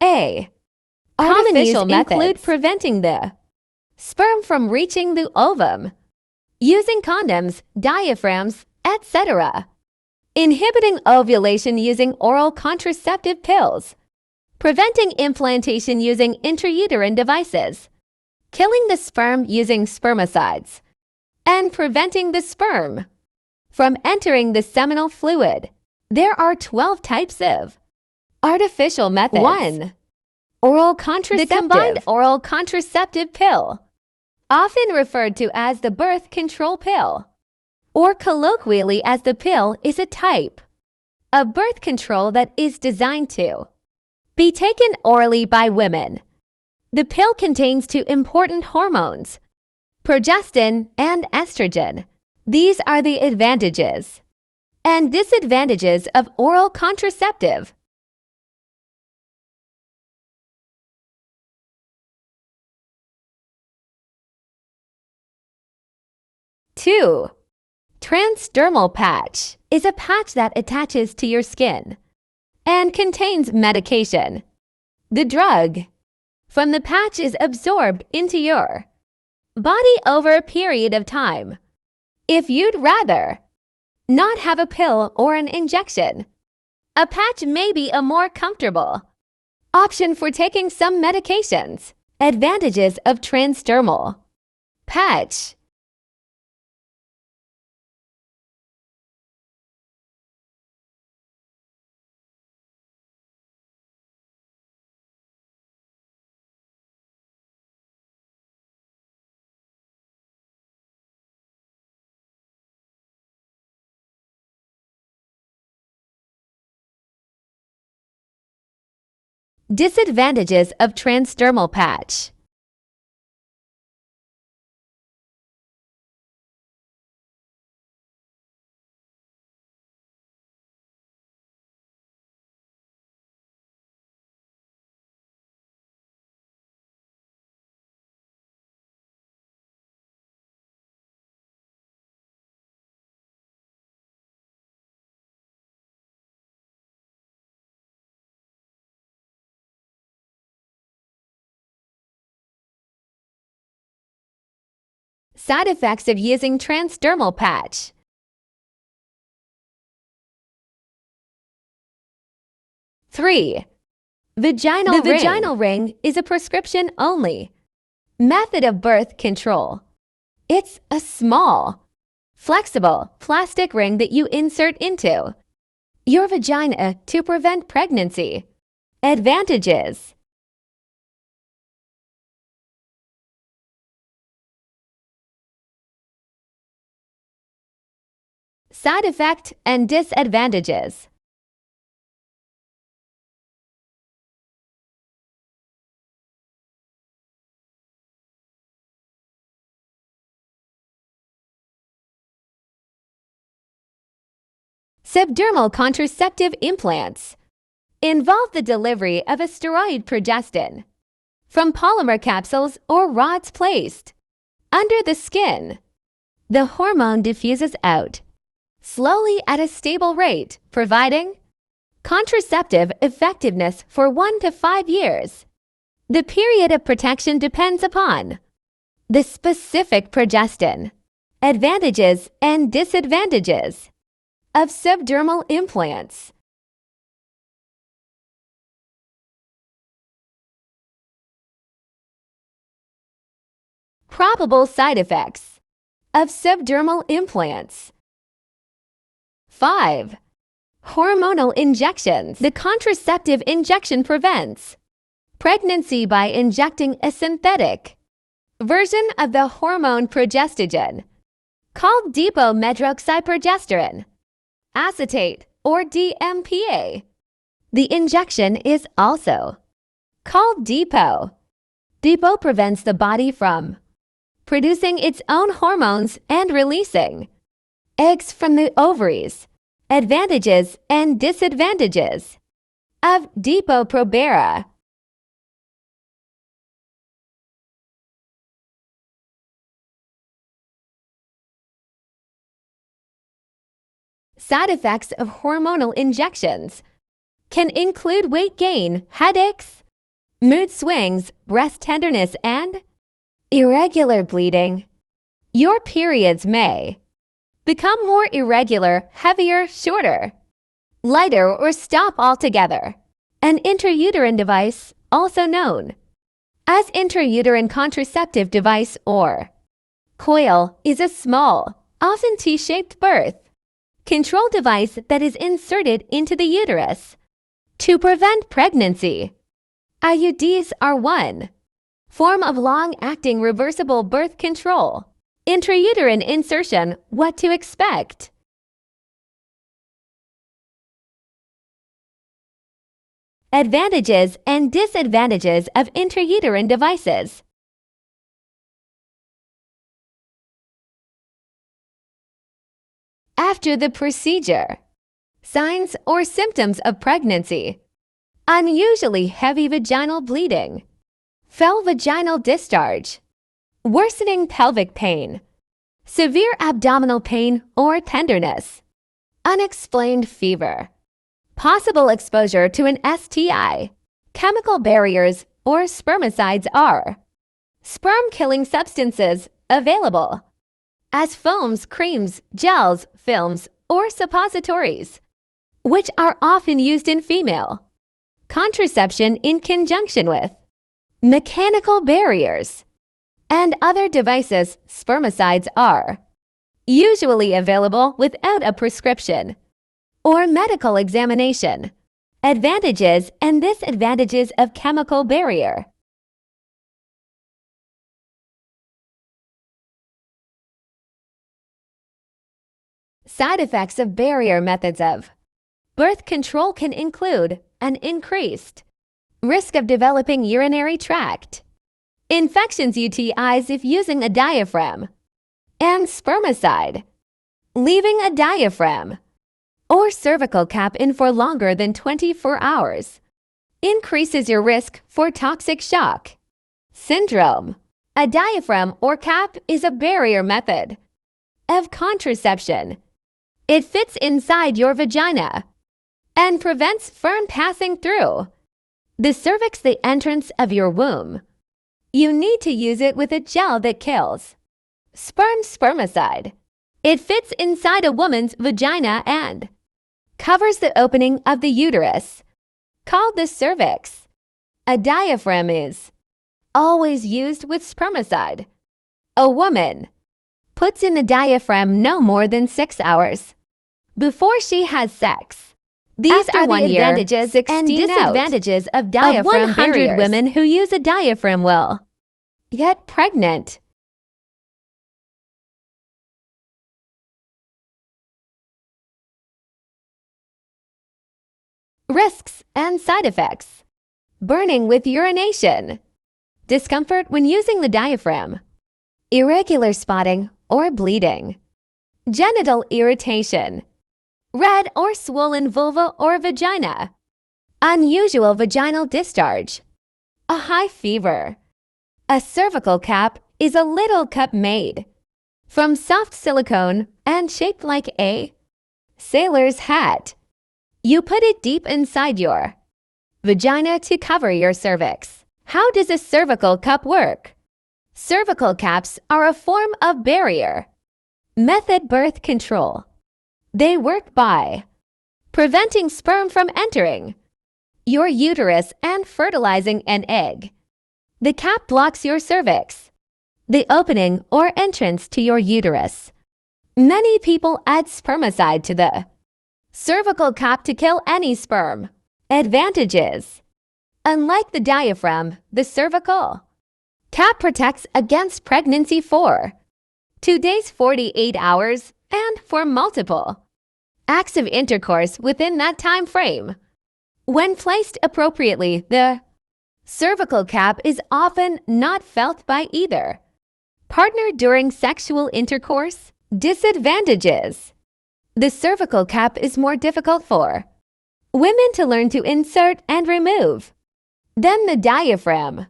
A. Artificial methods include preventing the sperm from reaching the ovum, using condoms, diaphragms, etc. Inhibiting ovulation using oral contraceptive pills, preventing implantation using intrauterine devices, killing the sperm using spermicides, and preventing the sperm from entering the seminal fluid. There are 12 types of artificial methods. 1. Oral contraceptive. The combined oral contraceptive pill, often referred to as the birth control pill, or colloquially as the pill, is a type of birth control that is designed to be taken orally by women. The pill contains two important hormones, progestin and estrogen. These are the advantages and disadvantages of oral contraceptive. Two. Transdermal patch is a patch that attaches to your skin and contains medication. The drug from the patch is absorbed into your body over a period of time. If you'd rather not have a pill or an injection, a patch may be a more comfortable option for taking some medications. Advantages of transdermal patch. Disadvantages of transdermal patch. Side effects of using transdermal patch. Three. Vaginal ring. The vaginal ring is a prescription-only method of birth control. It's a small, flexible plastic ring that you insert into your vagina to prevent pregnancy. Advantages. Side effect and disadvantages. Subdermal contraceptive implants involve the delivery of a steroid progestin from polymer capsules or rods placed under the skin. The hormone diffuses out slowly at a stable rate, providing contraceptive effectiveness for 1 to 5 years. The period of protection depends upon the specific progestin. Advantages and disadvantages of subdermal implants. Probable side effects of subdermal implants. 5. Hormonal injections. The contraceptive injection prevents pregnancy by injecting a synthetic version of the hormone progestogen called dipomedroxyprogesterone acetate or DMPA. The injection is also called Depot. Depot prevents the body from producing its own hormones and releasing eggs from the ovaries. Advantages and disadvantages of Depo-Provera. Side effects of hormonal injections can include weight gain, headaches, mood swings, breast tenderness, and irregular bleeding. Your periods may become more irregular, heavier, shorter, lighter, or stop altogether. An intrauterine device, also known as intrauterine contraceptive device or coil, is a small, often T-shaped birth control device that is inserted into the uterus to prevent pregnancy. IUDs are one form of long-acting reversible birth control. Intrauterine insertion, what to expect? Advantages and disadvantages of intrauterine devices. After the procedure, signs or symptoms of pregnancy: unusually heavy vaginal bleeding, foul vaginal discharge, worsening pelvic pain, severe abdominal pain or tenderness, unexplained fever, possible exposure to an STI, chemical barriers or spermicides are sperm-killing substances available as foams, creams, gels, films, or suppositories, which are often used in female contraception in conjunction with mechanical barriers and other devices. Spermicides are usually available without a prescription or medical examination. Advantages and disadvantages of chemical barrier. Side effects of barrier methods of birth control can include an increased risk of developing urinary tract infections, UTIs if using a diaphragm, and spermicide. Leaving a diaphragm or cervical cap in for longer than 24 hours increases your risk for toxic shock syndrome. A diaphragm or cap is a barrier method of contraception. It fits inside your vagina and prevents sperm passing through the cervix, the entrance of your womb. You need to use it with a gel that kills sperm. Spermicide. It fits inside a woman's vagina and covers the opening of the uterus, called the cervix. A diaphragm is always used with spermicide. A woman puts in the diaphragm no more than 6 hours before she has sex. These are the advantages and disadvantages of diaphragm. Of 100 barriers. Women who use a diaphragm will get pregnant. Risks and side effects. Burning with urination, discomfort when using the diaphragm, irregular spotting or bleeding, genital irritation, red or swollen vulva or vagina, unusual vaginal discharge, a high fever. A cervical cap is a little cup made from soft silicone and shaped like a sailor's hat. You put it deep inside your vagina to cover your cervix. How does a cervical cup work? Cervical caps are a form of barrier method birth control. They work by preventing sperm from entering your uterus and fertilizing an egg. The cap blocks your cervix, the opening or entrance to your uterus. Many people add spermicide to the cervical cap to kill any sperm. Advantages. Unlike the diaphragm, the cervical cap protects against pregnancy for 2 days, 48 hours, and for multiple acts of intercourse within that time frame. When placed appropriately, the cervical cap is often not felt by either partner during sexual intercourse. Disadvantages. The cervical cap is more difficult for women to learn to insert and remove than the diaphragm.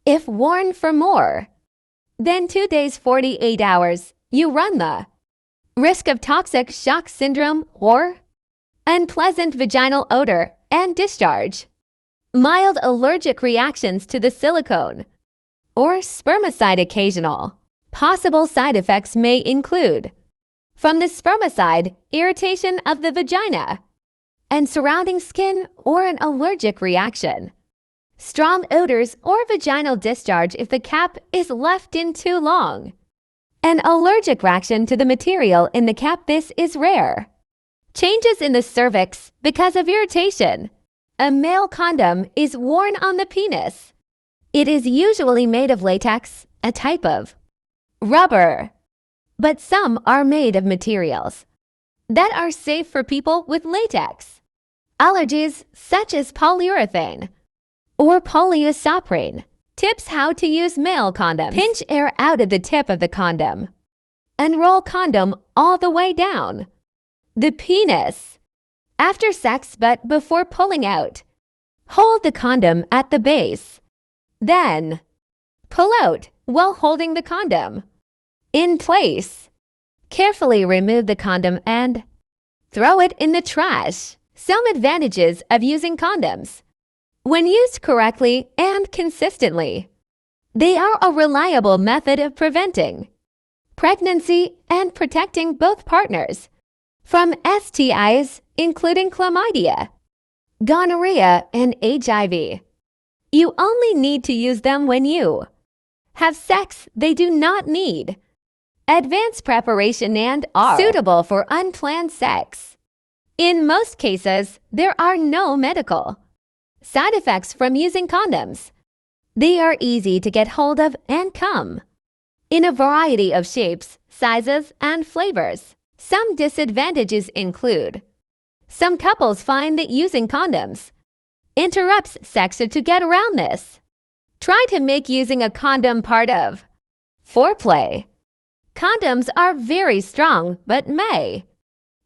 If worn for more than 2 days, 48 hours, you run the risk of toxic shock syndrome or unpleasant vaginal odor and discharge. mild allergic reactions to the silicone, or spermicide occasional. Possible side effects may include, from the spermicide, irritation of the vagina and surrounding skin or an allergic reaction, strong odors or vaginal discharge if the cap is left in too long, an allergic reaction to the material in the cap. This is rare. Changes in the cervix because of irritation. A male condom is worn on the penis. It is usually made of latex, a type of rubber, but some are made of materials that are safe for people with latex allergies, such as polyurethane or polyisoprene. Tips: how to use male condoms. Pinch air out of the tip of the condom. Unroll condom all the way down the penis after sex but before pulling out. Hold the condom at the base. Then pull out while holding the condom in place. Carefully remove the condom and throw it in the trash. Some advantages of using condoms. When used correctly and consistently, they are a reliable method of preventing pregnancy and protecting both partners from STIs, including chlamydia, gonorrhea, and HIV. You only need to use them when you have sex. They do not need advanced preparation and are suitable for unplanned sex. In most cases, there are no medical side effects from using condoms. They are easy to get hold of and come in a variety of shapes, sizes, and flavors. Some disadvantages include: some couples find that using condoms interrupts sex. To get around this, try to make using a condom part of foreplay. Condoms are very strong but may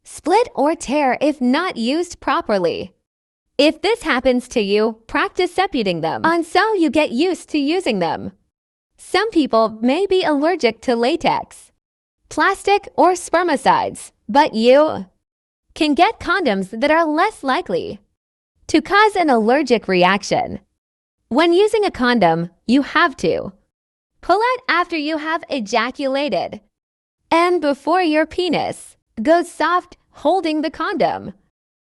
split or tear if not used properly. If this happens to you, practice separating them until you get used to using them. Some people may be allergic to latex, plastic, or spermicides, but you can get condoms that are less likely to cause an allergic reaction. When using a condom, you have to pull out after you have ejaculated and before your penis goes soft, holding the condom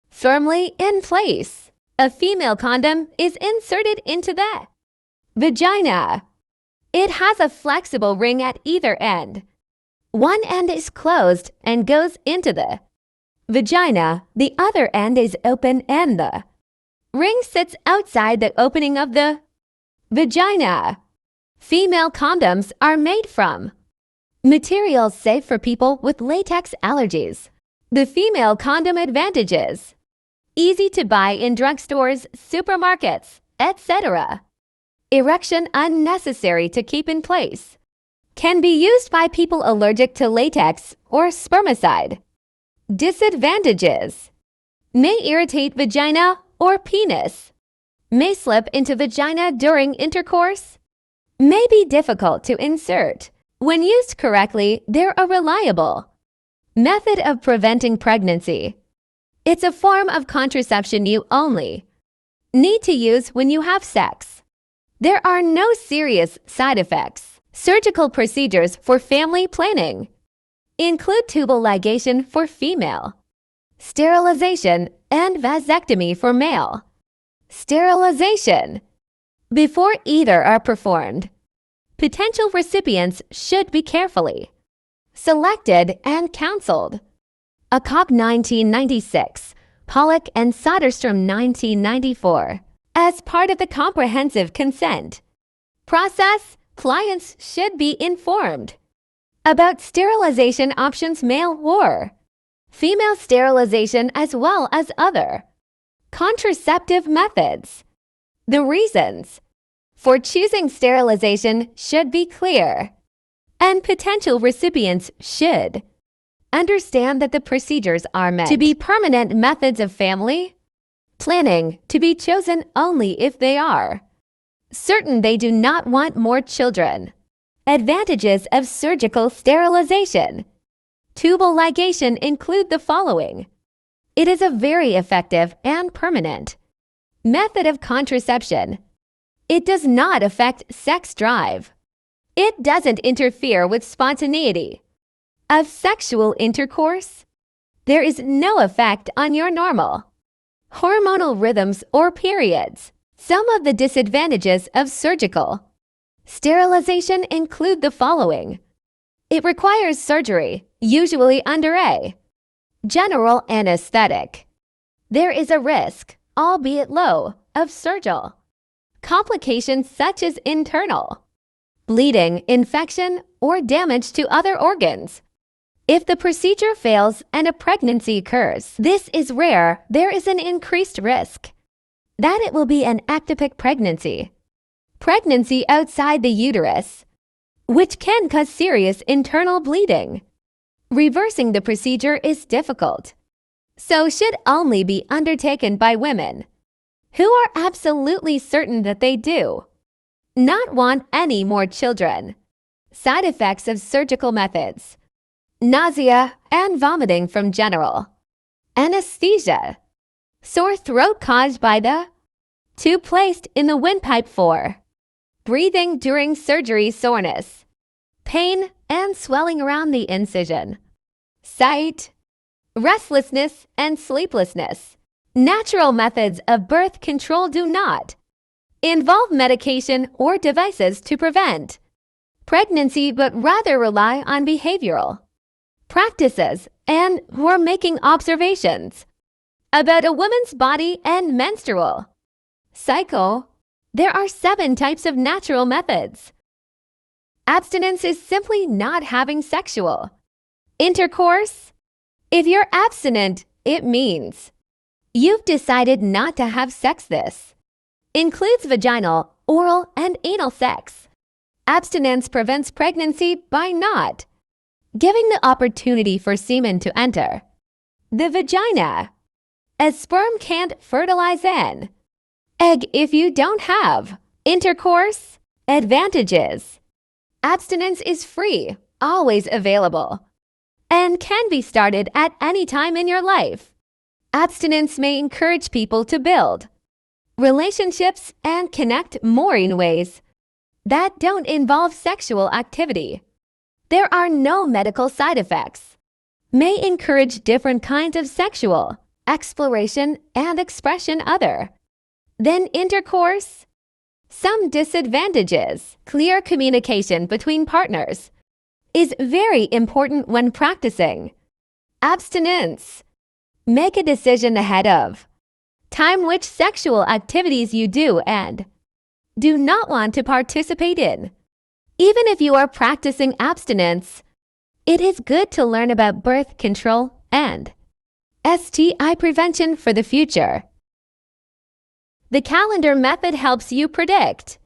firmly in place. A female condom is inserted into the vagina. It has a flexible ring at either end. One end is closed and goes into the vagina. The other end is open and the ring sits outside the opening of the vagina. Female condoms are made from materials safe for people with latex allergies. The female condom advantages: easy to buy in drugstores, supermarkets, etc. Erection unnecessary to keep in place. Can be used by people allergic to latex or spermicide. Disadvantages: may irritate vagina or penis. May slip into vagina during intercourse. May be difficult to insert. When used correctly, they're a reliable method of preventing pregnancy. It's a form of contraception you only need to use when you have sex. There are no serious side effects. Surgical procedures for family planning include tubal ligation for female, sterilization, and vasectomy for male. Sterilization. Before either are performed, potential recipients should be carefully selected and counseled. Acock 1996, Pollock and Soderstrom 1994. As part of the comprehensive consent process, clients should be informed about sterilization options, male or female sterilization, as well as other contraceptive methods. The reasons for choosing sterilization should be clear, and potential recipients should understand that the procedures are meant to be permanent methods of family planning, to be chosen only if they are certain they do not want more children. Advantages of surgical sterilization. Tubal ligation include the following: it is a very effective and permanent Method of contraception. It does not affect sex drive. It doesn't interfere with spontaneity of sexual intercourse. There is no effect on your normal hormonal rhythms or periods. Some of the disadvantages of surgical sterilization include the following. It requires surgery, usually under a general anesthetic. There is a risk, albeit low, of surgical complications such as internal bleeding, infection, or damage to other organs. If the procedure fails and a pregnancy occurs, this is rare, there is an increased risk that it will be an ectopic pregnancy. Pregnancy outside the uterus, which can cause serious internal bleeding. Reversing the procedure is difficult, so should only be undertaken by women who are absolutely certain that they do not want any more children. Side effects of surgical methods. Nausea and vomiting from general anesthesia. Sore throat caused by the tube placed in the windpipe. 4. Breathing during surgery, soreness, pain, and swelling around the incision. Sight, restlessness, and sleeplessness. Natural methods of birth control do not involve medication or devices to prevent pregnancy, but rather rely on behavioral practices and or making observations about a woman's body and menstrual cycle. There are 7 types of natural methods. Abstinence is simply not having sexual intercourse. If you're abstinent, it means you've decided not to have sex. This includes vaginal, oral, and anal sex. Abstinence prevents pregnancy by not giving the opportunity for semen to enter the vagina, as sperm can't fertilize an egg if you don't have intercourse. Advantages. Abstinence is free, always available, and can be started at any time in your life. Abstinence may encourage people to build relationships and connect more in ways that don't involve sexual activity. There are no medical side effects. May encourage different kinds of sexual exploration and expression other than intercourse. Some disadvantages. Clear communication between partners is very important when practicing abstinence. Make a decision ahead of time which sexual activities you do and do not want to participate in. Even if you are practicing abstinence, it is good to learn about birth control and STI prevention for the future. The calendar method helps you predict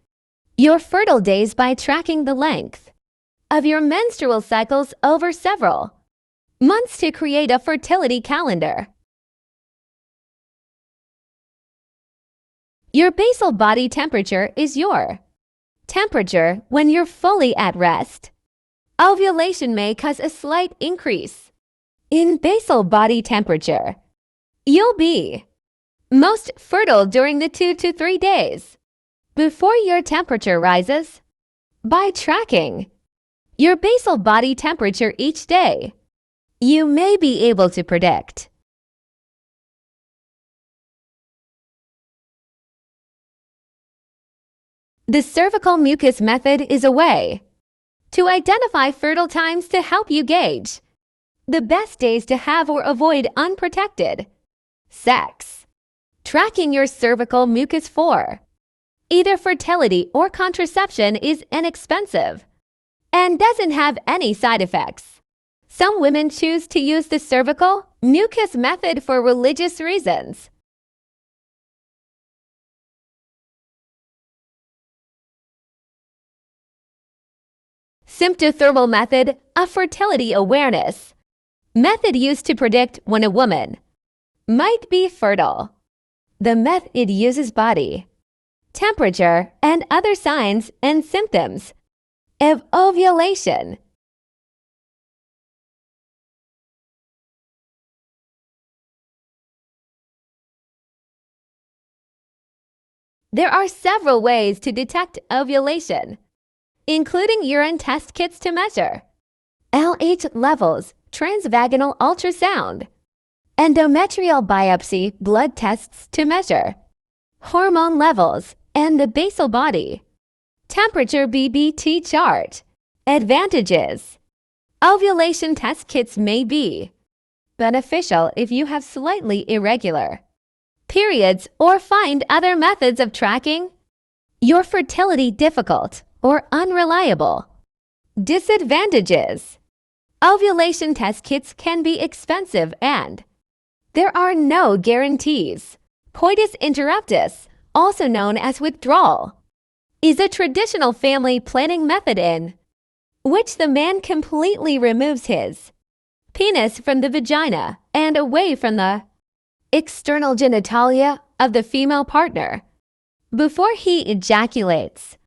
your fertile days by tracking the length of your menstrual cycles over several months to create a fertility calendar. Your basal body temperature is your temperature when you're fully at rest. Ovulation may cause a slight increase in basal body temperature. You'll be most fertile during the 2 to 3 days before your temperature rises. By tracking your basal body temperature each day, you may be able to predict the cervical mucus method is a way to identify fertile times to help you gauge the best days to have or avoid unprotected sex. Tracking your cervical mucus for either fertility or contraception is inexpensive and doesn't have any side effects. Some women choose to use the cervical mucus method for religious reasons. Symptothermal method, a fertility awareness method used to predict when a woman might be fertile. The method uses body temperature and other signs and symptoms of ovulation. There are several ways to detect ovulation, including urine test kits to measure LH levels, transvaginal ultrasound, endometrial biopsy blood tests to measure hormone levels and the basal body temperature BBT chart. Advantages: ovulation test kits may be beneficial if you have slightly irregular periods or find other methods of tracking your fertility difficult or unreliable. Disadvantages: ovulation test kits can be expensive and there are no guarantees. Coitus interruptus, also known as withdrawal, is a traditional family planning method in which the man completely removes his penis from the vagina and away from the external genitalia of the female partner before he ejaculates.